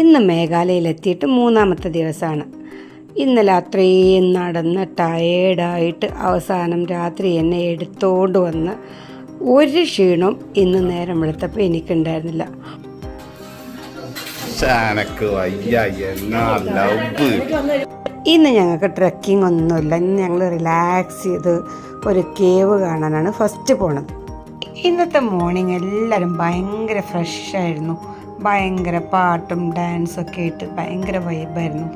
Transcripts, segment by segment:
ഇന്ന് മേഘാലയയിലെത്തിയിട്ട് 3-ാമത്തെ ദിവസമാണ്. ഇന്നലെ അത്രയും നടന്ന് ടയേർഡായിട്ട് അവസാനം രാത്രി എന്നെ എടുത്തോണ്ട് വന്ന് ഒരു ക്ഷീണവും ഇന്ന് നേരം വെളുത്തപ്പോൾ എനിക്കുണ്ടായിരുന്നില്ല. ഇന്ന് ഞങ്ങൾക്ക് ട്രെക്കിംഗ് ഒന്നുമില്ല. ഇന്ന് ഞങ്ങൾ റിലാക്സ് ചെയ്ത് ഒരു കേവ് കാണാനാണ് ഫസ്റ്റ് പോണത്. ഇന്നത്തെ മോർണിംഗ് എല്ലാവരും ഭയങ്കര ഫ്രഷായിരുന്നു. ഭയങ്കര പാട്ടും ഡാൻസൊക്കെ ഇട്ട് ഭയങ്കര വൈബായിരുന്നു.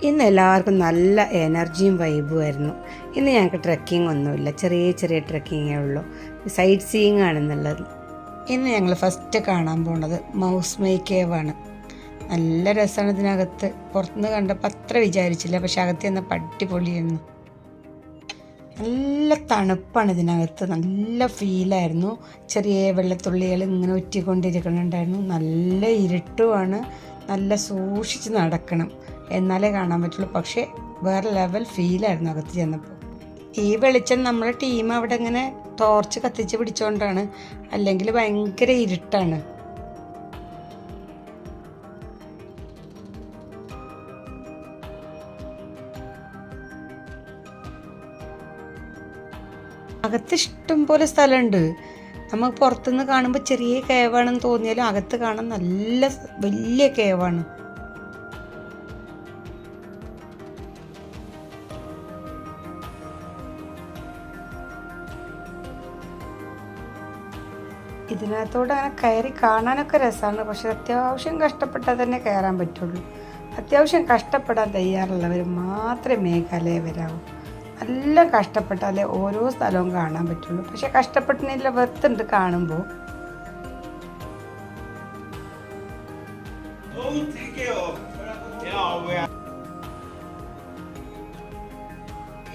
ഇന്ന് എല്ലാവർക്കും നല്ല എനർജിയും വൈബുമായിരുന്നു. ഇന്ന് ഞങ്ങൾക്ക് ട്രെക്കിംഗ് ഒന്നുമില്ല, ചെറിയ ചെറിയ ട്രെക്കിങ്ങേ ഉള്ളൂ. സൈറ്റ് സീയിങ് ആണെന്നുള്ളത്. ഇന്ന് ഞങ്ങൾ ഫസ്റ്റ് കാണാൻ പോണത് മൗസ് മൈ കേവാണ്. നല്ല രസമാണ് ഇതിനകത്ത്. പുറത്തുനിന്ന് കണ്ടപ്പോൾ അത്ര വിചാരിച്ചില്ല, പക്ഷെ അകത്ത് ചെന്നപ്പോൾ അടിപൊളിയായിരുന്നു. നല്ല തണുപ്പാണ് ഇതിനകത്ത്, നല്ല ഫീലായിരുന്നു. ചെറിയ വെള്ളത്തുള്ളികൾ ഇങ്ങനെ ഉറ്റിക്കൊണ്ടിരിക്കുന്നുണ്ടായിരുന്നു. നല്ല ഇരുട്ടുമാണ്, നല്ല സൂക്ഷിച്ച് നടക്കണം എന്നാലേ കാണാൻ പറ്റുള്ളൂ. പക്ഷേ വേറെ ലെവൽ ഫീലായിരുന്നു അകത്ത് ചെന്നപ്പോൾ. ഈ വെളിച്ചം നമ്മളെ ടീം അവിടെ ഇങ്ങനെ ടോർച്ച് കത്തിച്ച് പിടിച്ചുകൊണ്ടാണ്, അല്ലെങ്കിൽ ഭയങ്കര ഇരുട്ടാണ്. അകത്ത് ഇഷ്ടം പോലെ സ്ഥലമുണ്ട്. നമുക്ക് പുറത്തുനിന്ന് കാണുമ്പോൾ ചെറിയ കേവാണെന്ന് തോന്നിയാലും അകത്ത് കാണാൻ നല്ല വലിയ കേവാണ്. ഇതിനകത്തോടെ അങ്ങനെ കയറി കാണാനൊക്കെ രസമാണ്. പക്ഷെ അത്യാവശ്യം കഷ്ടപ്പെട്ടാൽ തന്നെ കയറാൻ പറ്റുള്ളൂ. അത്യാവശ്യം കഷ്ടപ്പെടാൻ തയ്യാറുള്ളവർ മാത്രമേ മേഘാലയ വരാവൂ. നല്ല കഷ്ടപ്പെട്ടാലേ ഓരോ സ്ഥലവും കാണാൻ പറ്റുള്ളൂ. പക്ഷെ കഷ്ടപ്പെട്ടില്ല, വെറുത്തുണ്ട് കാണുമ്പോൾ.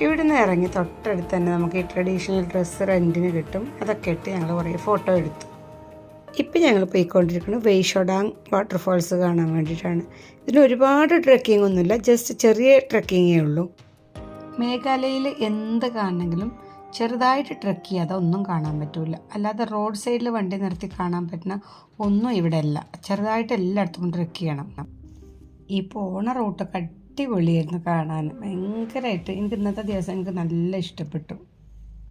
ഇവിടുന്ന് ഇറങ്ങി തൊട്ടടുത്ത് തന്നെ നമുക്ക് ഈ ട്രഡീഷണൽ ഡ്രസ്സ് റെൻറ്റിന് കിട്ടും. അതൊക്കെ ഇട്ട് ഞങ്ങൾ കുറേ ഫോട്ടോ എടുത്തു. ഇപ്പം ഞങ്ങൾ പോയിക്കൊണ്ടിരിക്കുന്നത് വെയ്ഷോഡാങ് വാട്ടർഫാൾസ് കാണാൻ വേണ്ടിയിട്ടാണ്. ഇതിന് ഒരുപാട് ട്രെക്കിംഗ് ഒന്നുമില്ല, ജസ്റ്റ് ചെറിയ ട്രെക്കിങ്ങേ ഉള്ളൂ. മേഘാലയയിൽ എന്ത് കാണണമെങ്കിലും ചെറുതായിട്ട് ട്രെക്ക് ചെയ്യാതെ ഒന്നും കാണാൻ പറ്റില്ല. അല്ലാതെ റോഡ് സൈഡിൽ വണ്ടി നിർത്തി കാണാൻ പറ്റുന്ന ഒന്നും ഇവിടെ അല്ല. ചെറുതായിട്ട് എല്ലായിടത്തും ട്രെക്ക് ചെയ്യണം. ഈ പോണ റൂട്ടൊക്കെ അടിപൊളിയായിരുന്നു കാണാൻ. ഭയങ്കരമായിട്ട് എനിക്ക് ഇന്നത്തെ ദിവസം എനിക്ക് നല്ല ഇഷ്ടപ്പെട്ടു.